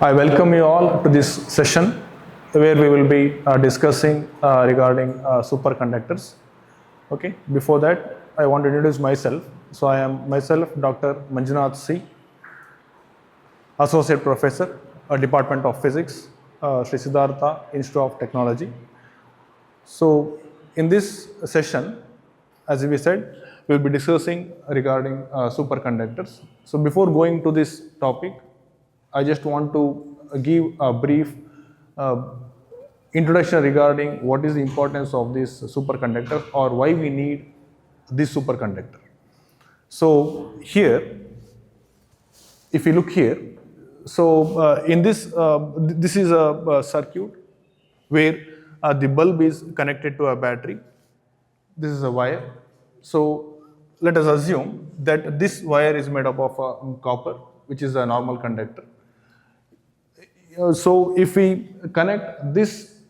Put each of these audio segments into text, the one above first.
I welcome you all to this session where we will be discussing regarding superconductors. Okay, before that, I want to introduce myself. So, I am myself Dr. Manjunath C, Associate Professor, Department of Physics, Sri Siddhartha Institute of Technology. So, in this session, as we said, we will be discussing regarding superconductors. So, before going to this topic, I just want to give a brief introduction regarding what is the importance of this superconductor or why we need this superconductor. So here, if you look here, so in this, this is a circuit where the bulb is connected to a battery. This is a wire. So let us assume that this wire is made up of copper, which is a normal conductor. So if we connect this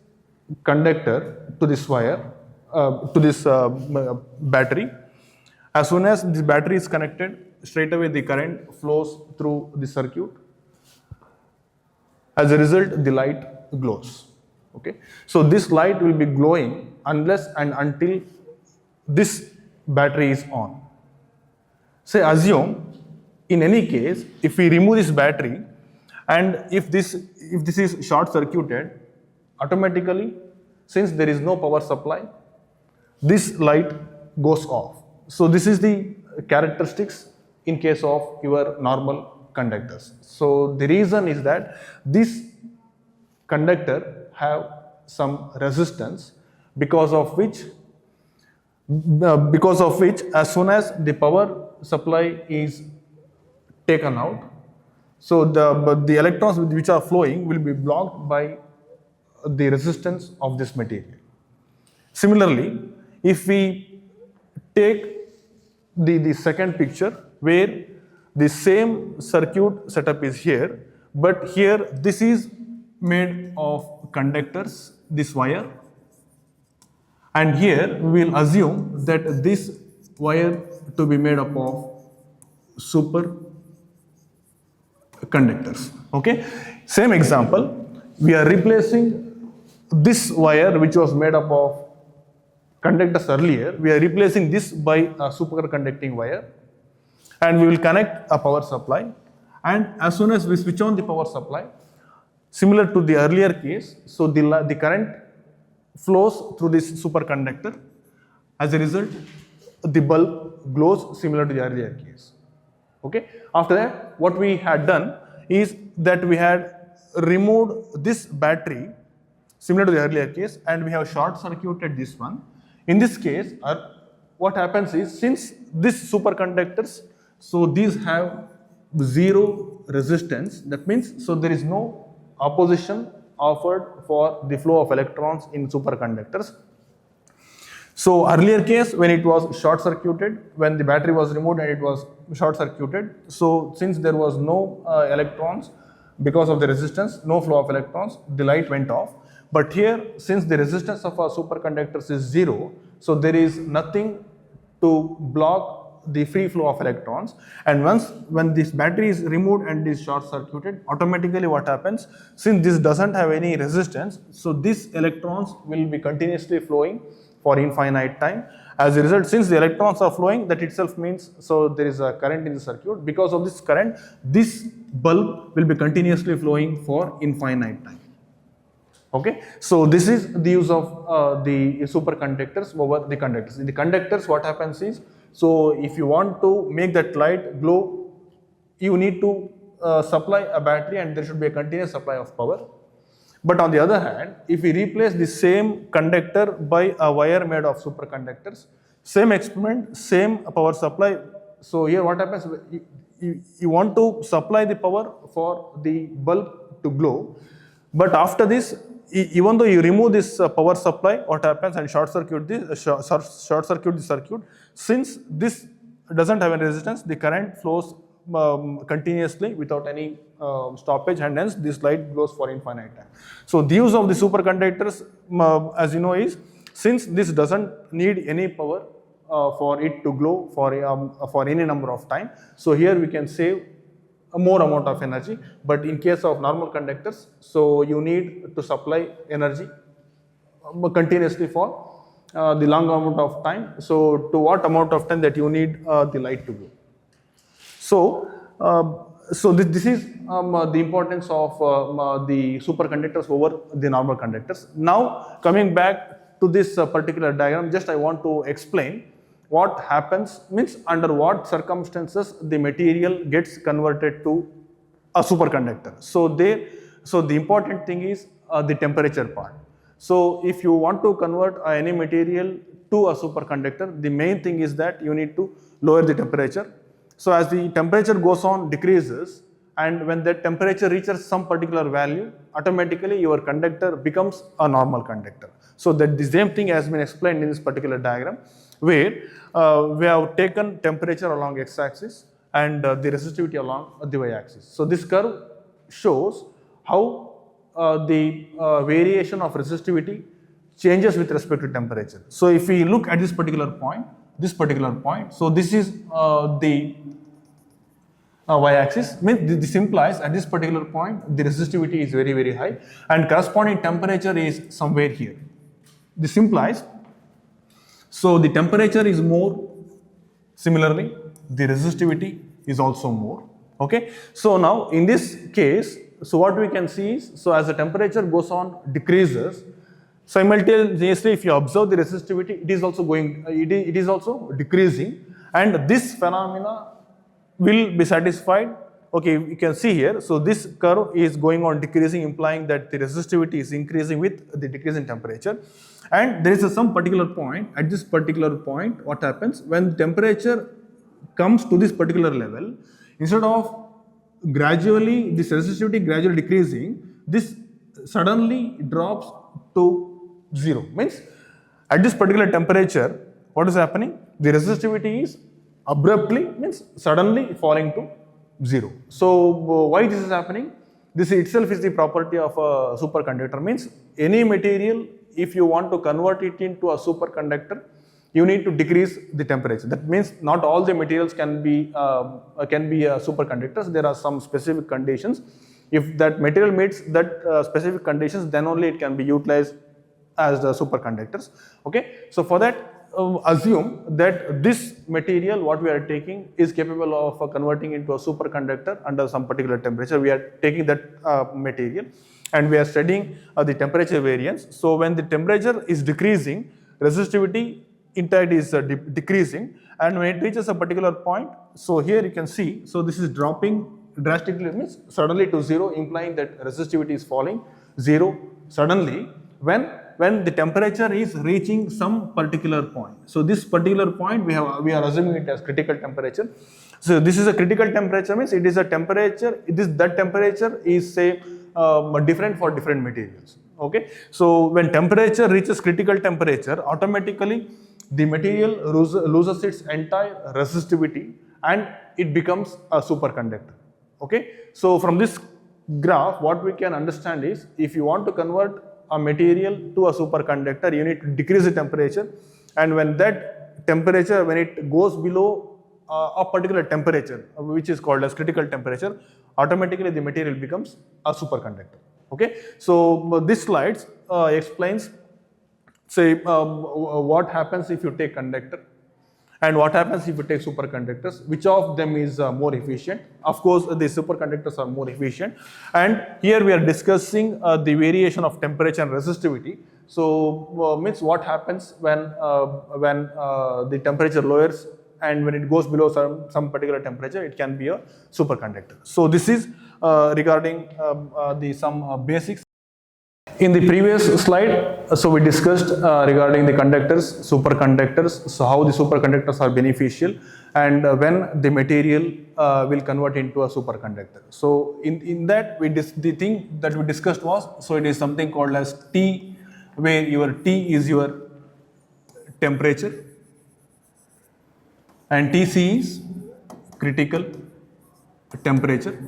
conductor to this wire, to this battery, as soon as this battery is connected, straight away the current flows through the circuit. As a result, the light glows. Okay, so this light will be glowing unless and until this battery is on. Say assume in any case, if we remove this battery, and if this is short circuited, automatically, since there is no power supply, this light goes off. So this is the characteristics in case of your normal conductors. So the reason is that this conductor have some resistance because of which as soon as the power supply is taken out, so the electrons which are flowing will be blocked by the resistance of this material. Similarly, if we take the second picture where the same circuit setup is here, but here this is made of conductors, this wire, and here we will assume that this wire to be made up of superconductors. Okay, same example, we are replacing this wire which was made up of conductors earlier, we are replacing this by a superconducting wire, and we will connect a power supply, and as soon as we switch on the power supply, similar to the earlier case, so the current flows through this superconductor. As a result, the bulb glows similar to the earlier case. Okay. After that, what we had done is that we had removed this battery similar to the earlier case, and we have short circuited this one. In this case, what happens is, since these superconductors, so these have zero resistance, that means so there is no opposition offered for the flow of electrons in superconductors. So earlier case, when it was short circuited, when the battery was removed and it was short circuited, so since there was no electrons because of the resistance, no flow of electrons, the light went off. But here, since the resistance of our superconductors is zero, so there is nothing to block the free flow of electrons, and when this battery is removed and is short circuited, automatically what happens, since this doesn't have any resistance, so these electrons will be continuously flowing for infinite time. As a result, since the electrons are flowing, that itself means so there is a current in the circuit. Because of this current, this bulb will be continuously flowing for infinite time. Okay, so this is the use of the superconductors over the conductors. In the conductors, what happens is, so if you want to make that light glow, you need to supply a battery, and there should be a continuous supply of power. But on the other hand, if we replace the same conductor by a wire made of superconductors, same experiment, same power supply. So here what happens, you want to supply the power for the bulb to glow, but after this, even though you remove this power supply, what happens, and short circuit the circuit, since this doesn't have any resistance, the current flows continuously without any stoppage, and hence this light glows for infinite time. So the use of the superconductors, as you know, is since this doesn't need any power for it to glow for any number of time, so here we can save a more amount of energy, but in case of normal conductors, so you need to supply energy continuously for the long amount of time. So to what amount of time that you need the light to go. So, this is the importance of the superconductors over the normal conductors. Now, coming back to this particular diagram, just I want to explain what happens, means under what circumstances the material gets converted to a superconductor. So, the important thing is the temperature part. So, if you want to convert any material to a superconductor, the main thing is that you need to lower the temperature. So, as the temperature goes on decreases, and when that temperature reaches some particular value, automatically your conductor becomes a normal conductor. So, that the same thing has been explained in this particular diagram, where we have taken temperature along x-axis and the resistivity along the y-axis. So, this curve shows how the variation of resistivity changes with respect to temperature. So, if we look at this particular point, so this is the y-axis, means this implies at this particular point the resistivity is very, very high and corresponding temperature is somewhere here. This implies, so the temperature is more, similarly the resistivity is also more. Okay, so now in this case, so what we can see is, so as the temperature goes on decreases, simultaneously if you observe the resistivity, it is also it is also decreasing, and this phenomena will be satisfied. Okay, you can see here, so this curve is going on decreasing, implying that the resistivity is increasing with the decrease in temperature. And there is some particular point, at this particular point what happens when temperature comes to this particular level, instead of gradually this resistivity gradually decreasing, this suddenly drops to 0. Means at this particular temperature, what is happening? The resistivity is abruptly, means suddenly falling to 0. So why this is happening? This itself is the property of a superconductor. Means any material, if you want to convert it into a superconductor, you need to decrease the temperature. That means not all the materials can be superconductors. There are some specific conditions. If that material meets that specific conditions, then only it can be utilized as the superconductors. Okay, so for that, assume that this material what we are taking is capable of converting into a superconductor under some particular temperature. We are taking that material and we are studying the temperature variance. So when the temperature is decreasing, resistivity in fact is decreasing, and when it reaches a particular point, so here you can see, so this is dropping drastically, means suddenly to 0, implying that resistivity is falling 0 suddenly when the temperature is reaching some particular point. So this particular point we are assuming it as critical temperature. So this is a critical temperature, means it is a temperature, that temperature is say different for different materials. Okay, so when temperature reaches critical temperature, automatically the material loses its entire resistivity and it becomes a superconductor. Okay, so from this graph what we can understand is, if you want to convert a material to a superconductor, you need to decrease the temperature, and when that temperature, when it goes below a particular temperature which is called as critical temperature, automatically the material becomes a superconductor. Okay, so this slides explains, say what happens if you take conductor and what happens if you take superconductors, which of them is more efficient. Of course, the superconductors are more efficient, and here we are discussing the variation of temperature and resistivity. So means what happens when the temperature lowers, and when it goes below some particular temperature, it can be a superconductor. So this is regarding some basics. In the previous slide, so we discussed regarding the conductors, superconductors, so how the superconductors are beneficial and when the material will convert into a superconductor. So in that, the thing that we discussed was, so it is something called as T, where your T is your temperature and Tc is critical temperature.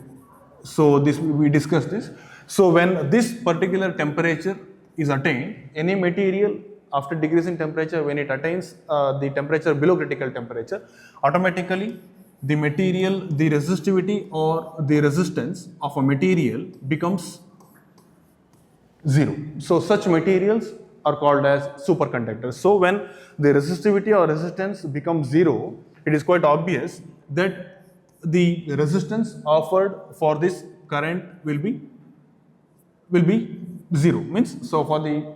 So this we discussed this. So when this particular temperature is attained, any material after decreasing temperature, when it attains the temperature below critical temperature, automatically the material, the resistivity or the resistance of a material becomes 0. So such materials are called as superconductors. So when the resistivity or resistance becomes 0, it is quite obvious that the resistance offered for this current will be 0. Means, so for the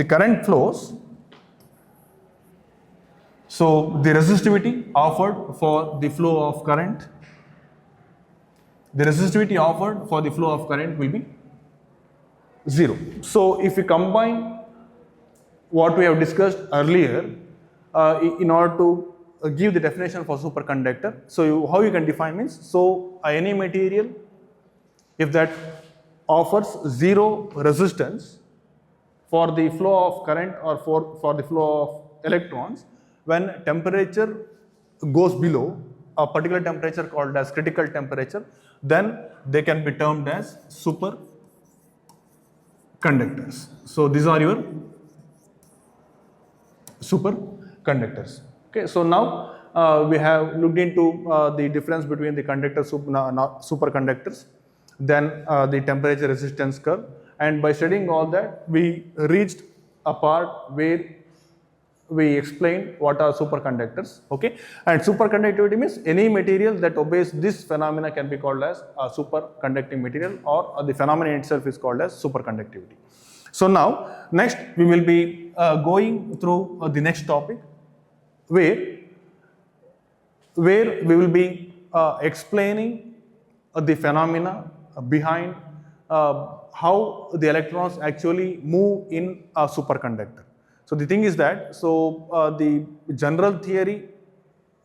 current flows, so the resistivity offered for the flow of current, will be 0. So if we combine what we have discussed earlier in order to give the definition for superconductor, so how you can define means, so any material if that offers 0 resistance for the flow of current or for the flow of electrons, when temperature goes below a particular temperature called as critical temperature, then they can be termed as superconductors. So these are your superconductors. Okay, so now we have looked into the difference between the superconductors, then the temperature resistance curve, and by studying all that, we reached a part where we explained what are superconductors. Okay, and superconductivity means any material that obeys this phenomena can be called as a superconducting material, or the phenomenon itself is called as superconductivity. So now next we will be going through the next topic where we will be explaining the phenomena behind how the electrons actually move in a superconductor. So the thing is that, so the general theory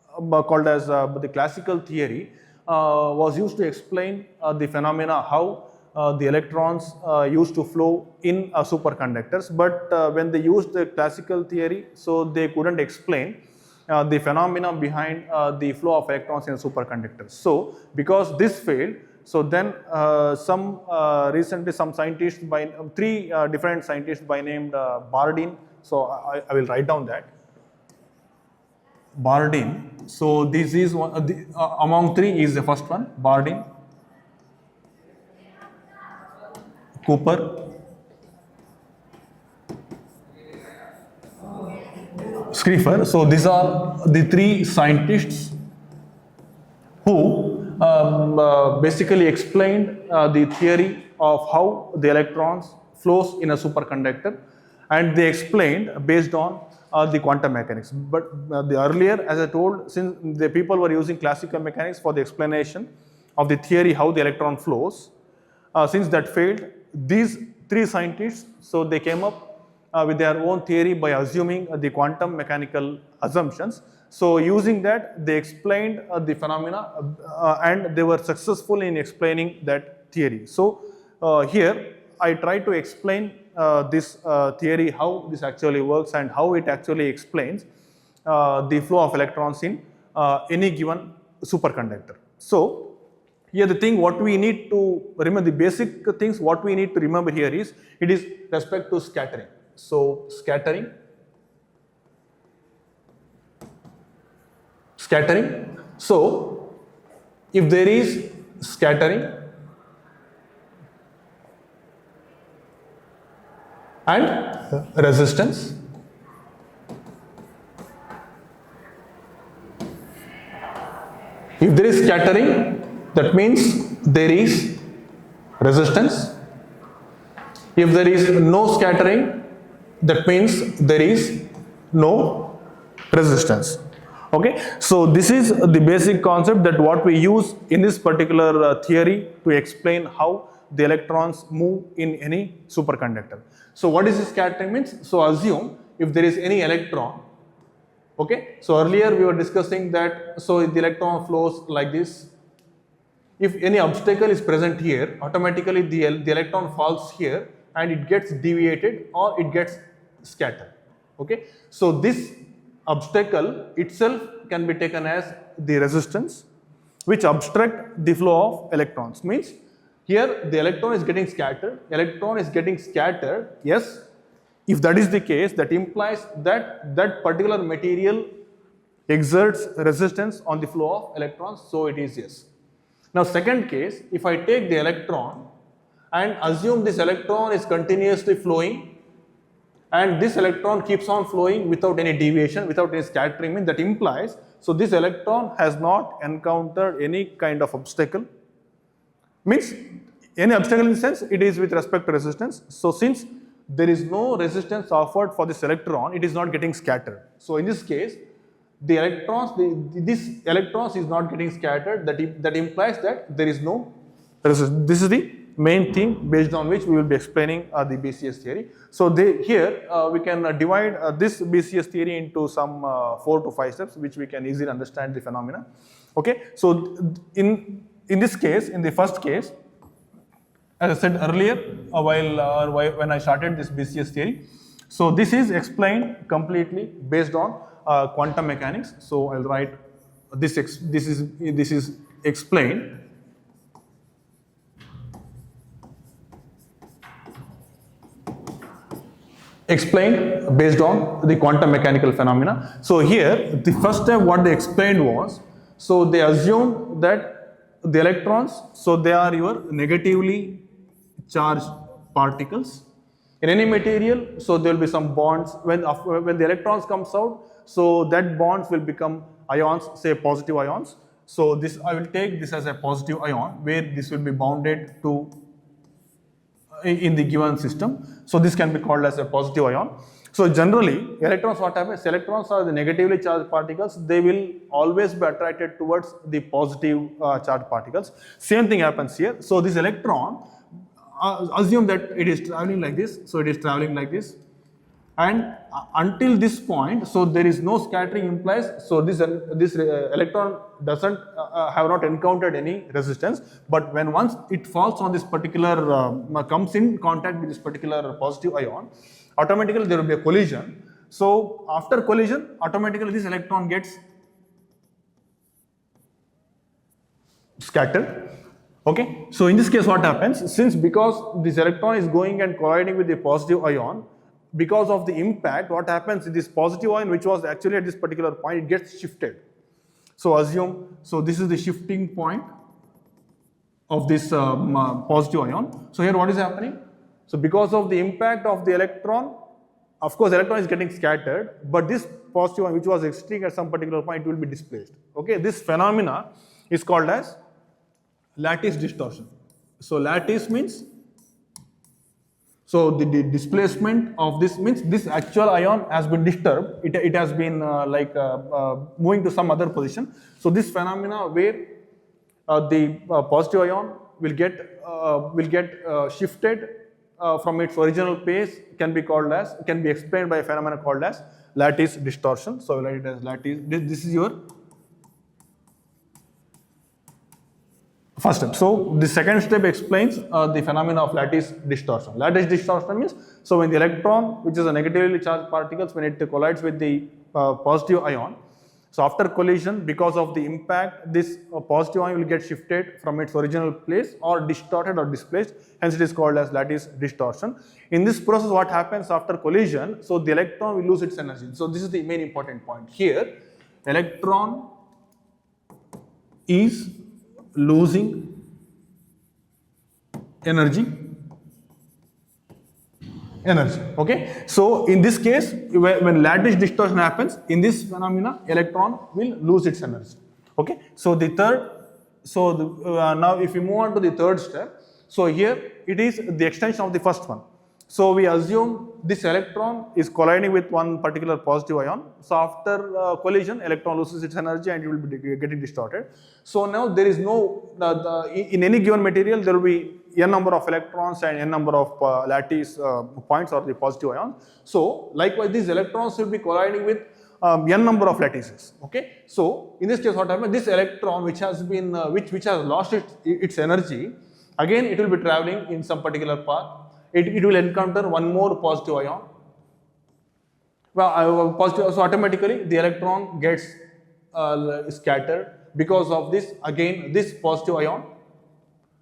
called as the classical theory was used to explain the phenomena how the electrons used to flow in superconductors, but when they used the classical theory, so they couldn't explain the phenomena behind the flow of electrons in superconductors. So because this failed, so then recently some scientists by three different scientists by named Bardeen. So I will write down that Bardeen. So this is one among three is the first one, Bardeen, Cooper, Schrieffer. So these are the three scientists who basically explained the theory of how the electrons flows in a superconductor, and they explained based on the quantum mechanics. But the earlier, as I told, since the people were using classical mechanics for the explanation of the theory how the electron flows, since that failed, these three scientists, so they came up with their own theory by assuming the quantum mechanical assumptions. So using that, they explained the phenomena and they were successful in explaining that theory. So here I try to explain this theory, how this actually works and how it actually explains the flow of electrons in any given superconductor. So here the thing what we need to remember, the basic things what we need to remember here is, it is respect to scattering. So scattering. So if there is scattering and resistance, if there is scattering, that means there is resistance. If there is no scattering, that means there is no resistance. Okay, so this is the basic concept that what we use in this particular theory to explain how the electrons move in any superconductor. So what is scattering means? So assume if there is any electron. Okay, so earlier we were discussing that, so the electron flows like this. If any obstacle is present here, automatically the electron falls here and it gets deviated or it gets scattered. Okay, so this obstacle itself can be taken as the resistance which obstruct the flow of electrons. Means here the electron is getting scattered, yes. If that is the case, that implies that that particular material exerts resistance on the flow of electrons, so it is yes. Now second case, if I take the electron and assume this electron is continuously flowing and this electron keeps on flowing without any deviation, without any scattering, means that implies, so this electron has not encountered any kind of obstacle, means any obstacle in the sense it is with respect to resistance. So since there is no resistance offered for this electron, it is not getting scattered. So in this case, the electrons, this electrons is not getting scattered, that implies that there is no resistance. This is the main thing based on which we will be explaining the BCS theory. So here we can divide this BCS theory into some 4 to 5 steps, which we can easily understand the phenomena. Okay, so in this case, in the first case, as I said earlier, when I started this BCS theory, so this is explained completely based on quantum mechanics. So I'll write this is explained based on the quantum mechanical phenomena. So here the first step what they explained was, so they assumed that the electrons, so they are your negatively charged particles in any material. So there will be some bonds when the electrons comes out, so that bonds will become ions, say positive ions. So this, I will take this as a positive ion where this will be bounded to in the given system. So this can be called as a positive ion. So generally electrons, what happens, electrons are the negatively charged particles, they will always be attracted towards the positive charged particles. Same thing happens here. So this electron, assume that it is traveling like this, so it is traveling like this, and until this point, so there is no scattering implies, so this electron doesn't have not encountered any resistance, but when once it falls on this particular comes in contact with this particular positive ion, automatically there will be a collision. So after collision, automatically this electron gets scattered. Okay, so in this case what happens, since because this electron is going and colliding with the positive ion, because of the impact, what happens is this positive ion, which was actually at this particular point, it gets shifted. So assume, so this is the shifting point of this positive ion. So here what is happening? So because of the impact of the electron, of course electron is getting scattered, but this positive ion which was existing at some particular point will be displaced. Okay, this phenomena is called as lattice distortion. So lattice means, so the displacement of this means this actual ion has been disturbed, it has been moving to some other position. So this phenomena where the positive ion will get shifted from its original place can be explained by a phenomena called as lattice distortion. So we'll write it as lattice. This is your first step. So the second step explains the phenomena of lattice distortion. Lattice distortion means, so when the electron, which is a negatively charged particles, when it collides with the positive ion, so after collision, because of the impact, this positive ion will get shifted from its original place or distorted or displaced, hence it is called as lattice distortion. In this process, what happens after collision, so the electron will lose its energy. So this is the main important point here. Electron is losing energy. Okay, so in this case, when lattice distortion happens, in this phenomena electron will lose its energy. Okay, so the third, so now if we move on to the third step, so here it is the extension of the first one. So we assume this electron is colliding with one particular positive ion. So after collision, electron loses its energy and it will be getting distorted. So now there is no, in any given material there will be n number of electrons and n number of lattice points or the positive ions. So likewise these electrons will be colliding with n number of lattices. Okay. So in this case what happens, this electron which has been which has lost its energy, again it will be traveling in some particular path. It will encounter one more positive ion. Well, positive, so automatically the electron gets scattered because of this, again this positive ion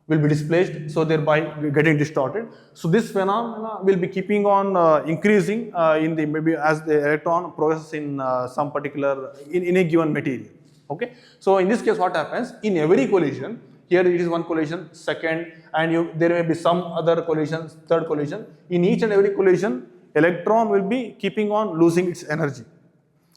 will be displaced, so thereby getting distorted. So this phenomena will be keeping on increasing in the maybe as the electron progresses in some particular in a given material. Okay. So in this case, what happens in every collision? Here it is one collision, second, and there may be some other collisions, third collision. In each and every collision, electron will be keeping on losing its energy.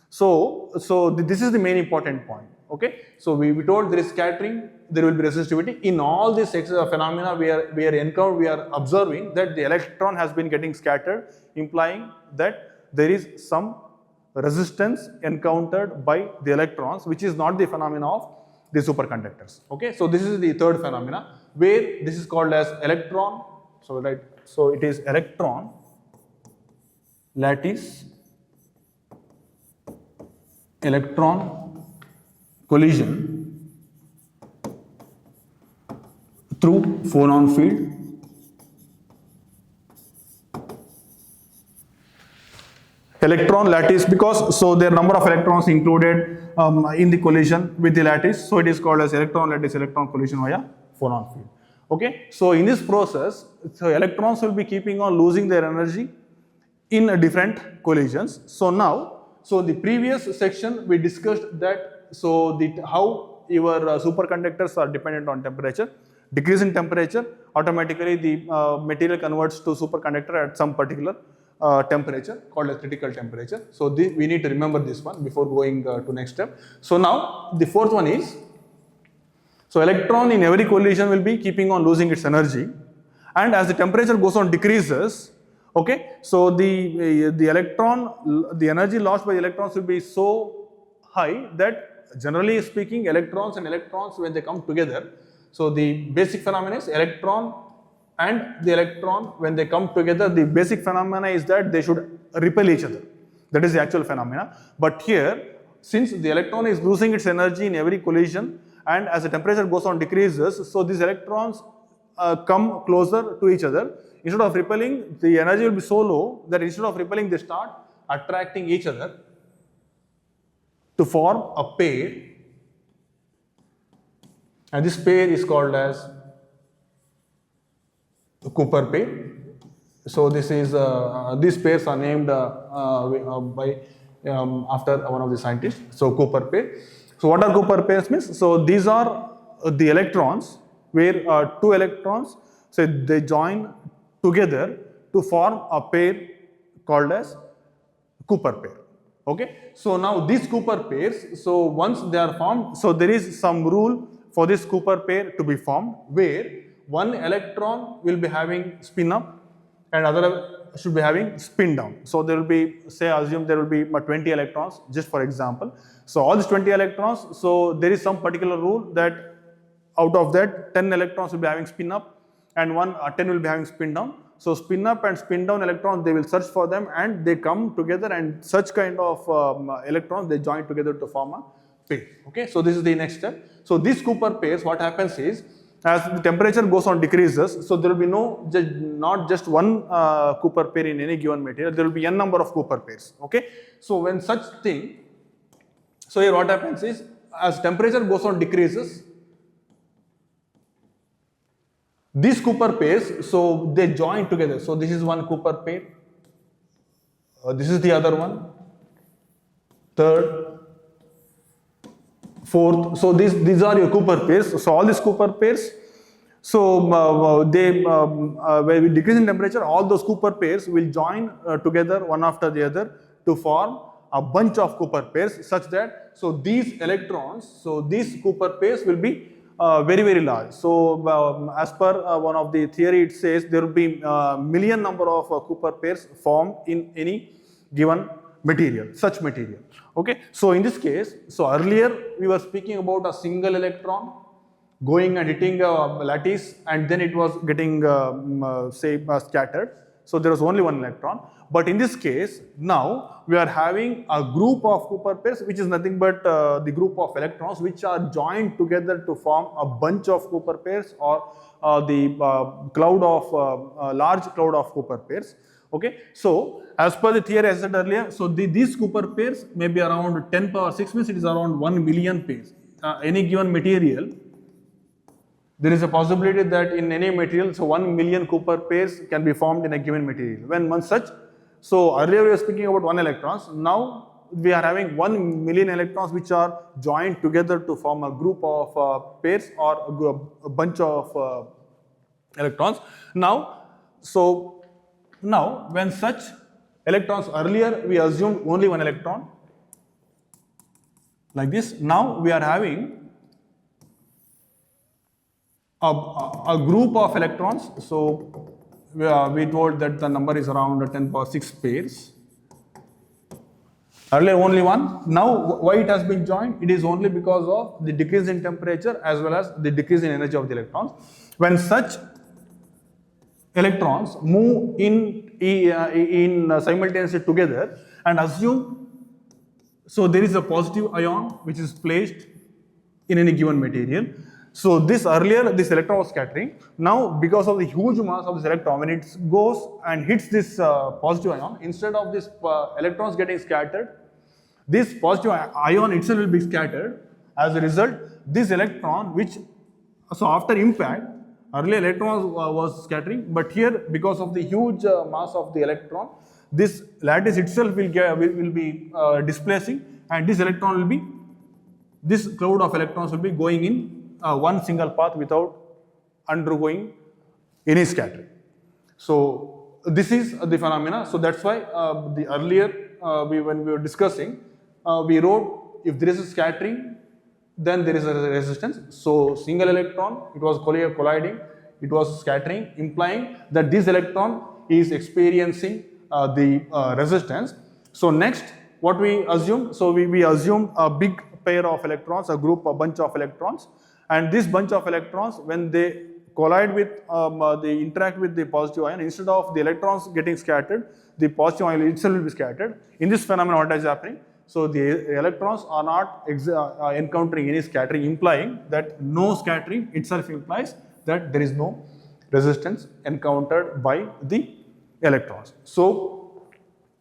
So this is the main important point. Okay. So we told there is scattering, there will be resistivity. In all these phenomena we are observing that the electron has been getting scattered, implying that there is some resistance encountered by the electrons, which is not the phenomena of the superconductors. Okay. So this is the third phenomena where this is called as electron. So it is electron lattice electron collision through phonon field. Electron lattice, because so there are number of electrons included in the collision with the lattice, so it is called as electron lattice electron collision via phonon field. Okay. So in this process, so electrons will be keeping on losing their energy in different collisions. So now, so the previous section we discussed that how your superconductors are dependent on temperature. Decrease in temperature, automatically the material converts to superconductor at some particular temperature called as critical temperature. So we need to remember this one before going to next step. So now the fourth one is, so electron in every collision will be keeping on losing its energy, and as the temperature goes on decreases, okay, so the energy lost by the electrons will be so high that generally speaking, electrons and electrons when they come together, so the basic phenomena is electron and the electron when they come together, the basic phenomena is that they should repel each other. That is the actual phenomena. But here, since the electron is losing its energy in every collision, and as the temperature goes on decreases, so these electrons come closer to each other. Instead of repelling, the energy will be so low that instead of repelling, they start attracting each other to form a pair, and this pair is called as the Cooper pair. So this is these pairs are named after one of the scientists. So Cooper pair. So what are Cooper pairs means? So these are the electrons where two electrons, so they join together to form a pair called as Cooper pair. Okay. So now these Cooper pairs, so once they are formed, so there is some rule for this Cooper pair to be formed where one electron will be having spin up and other should be having spin down. So there will be, say, assume there will be 20 electrons, just for example. So all these 20 electrons, so there is some particular rule that out of that 10 electrons will be having spin up and 10 will be having spin down. So spin up and spin down electrons, they will search for them and they come together, and such kind of electrons, they join together to form a pair. Okay, so this is the next step. So these Cooper pairs, what happens is, as the temperature goes on decreases, so there will be not just one Cooper pair in any given material, there will be n number of Cooper pairs. Okay, so when such thing, so here what happens is, as temperature goes on decreases, these Cooper pairs, so they join together. So this is one Cooper pair, this is the other one, third, fourth. So these are your Cooper pairs. So all these Cooper pairs, so when we decrease in temperature, all those Cooper pairs will join together one after the other to form a bunch of Cooper pairs, such that so these electrons, so these Cooper pairs will be very, very large. So as per one of the theory, it says there will be million number of Cooper pairs formed in any given material, such material. Okay, so in this case, so earlier we were speaking about a single electron going and hitting a lattice, and then it was getting scattered. So there was only one electron. But in this case, now we are having a group of Cooper pairs, which is nothing but the group of electrons which are joined together to form a bunch of Cooper pairs, or the large cloud of Cooper pairs. Okay, so as per the theory I said earlier, so these Cooper pairs may be around 10 power 6, means it is around 1 million pairs. Any given material there is a possibility that in any material, so 1 million Cooper pairs can be formed in a given material. When one such, so earlier we were speaking about 1 electrons, now we are having 1 million electrons which are joined together to form a group of pairs or a bunch of electrons. Now, so now when such electrons, earlier we assumed only 1 electron like this. Now we are having a group of electrons. So we told that the number is around 10 power 6 pairs. Earlier only 1. Now why it has been joined? It is only because of the decrease in temperature as well as the decrease in energy of the electrons. When such electrons move in simultaneously together and assume, so there is a positive ion which is placed in any given material. So this earlier this electron was scattering. Now because of the huge mass of this electron, when it goes and hits this positive ion, instead of this electrons getting scattered, this positive ion itself will be scattered. As a result, this electron, which, so after impact, earlier electron was scattering, but here because of the huge mass of the electron, this lattice itself will be displacing, and this electron will be, this cloud of electrons will be going in one single path without undergoing any scattering. So this is the phenomena. So that's why the earlier when we were discussing, we wrote if there is a scattering, then there is a resistance. So single electron, it was colliding, it was scattering, implying that this electron is experiencing the resistance. So next, what we assume? So we assume a big pair of electrons, a bunch of electrons, and this bunch of electrons, when they collide with, they interact with the positive ion, instead of the electrons getting scattered, the positive ion itself will be scattered. In this phenomenon, what is happening? So the electrons are not encountering any scattering, implying that no scattering itself implies that there is no resistance encountered by the electrons. So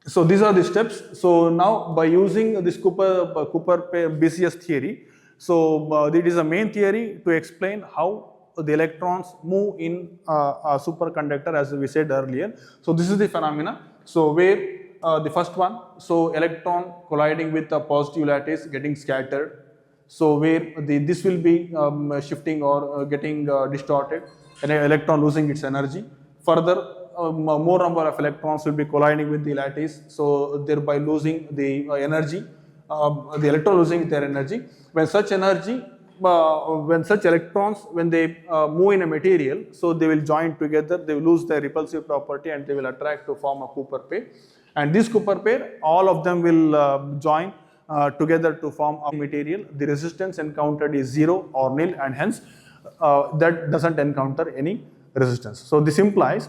these are the steps. So now by using this Cooper BCS theory, so it is a main theory to explain how the electrons move in a superconductor, as we said earlier. So this is the phenomena. So where the first one, so electron colliding with a positive lattice getting scattered. So where this will be shifting or getting distorted, and an electron losing its energy. Further, more number of electrons will be colliding with the lattice, so thereby losing the energy, the electron losing their energy. When such energy, when such electrons, when they move in a material, so they will join together, they will lose their repulsive property and they will attract to form a Cooper pair. And this Cooper pair, all of them will join together to form a material. The resistance encountered is 0 or nil, and hence that doesn't encounter any resistance. So this implies,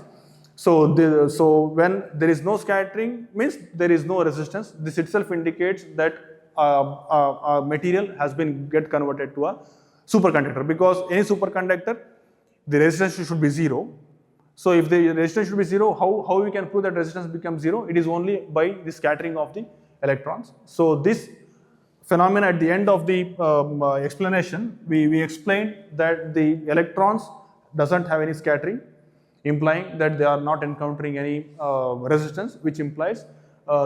so when there is no scattering, means there is no resistance. This itself indicates that a material has been converted to a superconductor, because any superconductor, the resistance should be 0. So if the resistance should be 0, how we can prove that resistance becomes 0? It is only by the scattering of the electrons. So this phenomena at the end of the explanation, we explained that the electrons doesn't have any scattering, implying that they are not encountering any resistance, which implies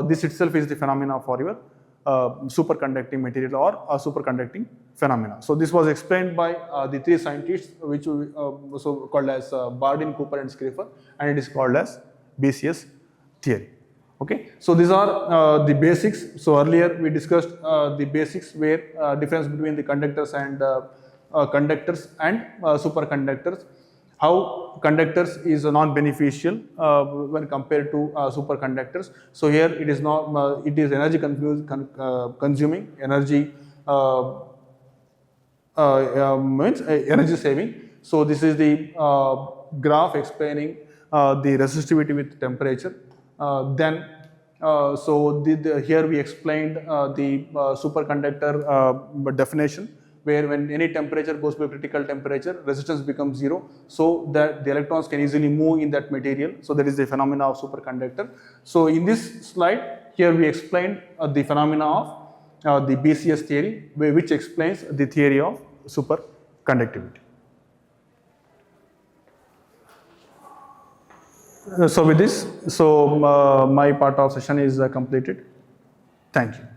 this itself is the phenomena for your superconducting material or a superconducting phenomena. So this was explained by the three scientists, which we so called as Bardeen, Cooper and Skrifer, and it is called as BCS theory. Okay, so these are the basics. So earlier we discussed the basics, where difference between the conductors and superconductors. How conductors is non-beneficial when compared to superconductors. So here it is not, it is energy consuming, energy means energy saving. So this is the graph explaining the resistivity with temperature. Here we explained the superconductor definition, where when any temperature goes to a critical temperature, resistance becomes 0, so that the electrons can easily move in that material. So that is the phenomena of superconductor. So in this slide, here we explained the phenomena of the BCS theory, which explains the theory of superconductivity. So with this, my part of session is completed. Thank you.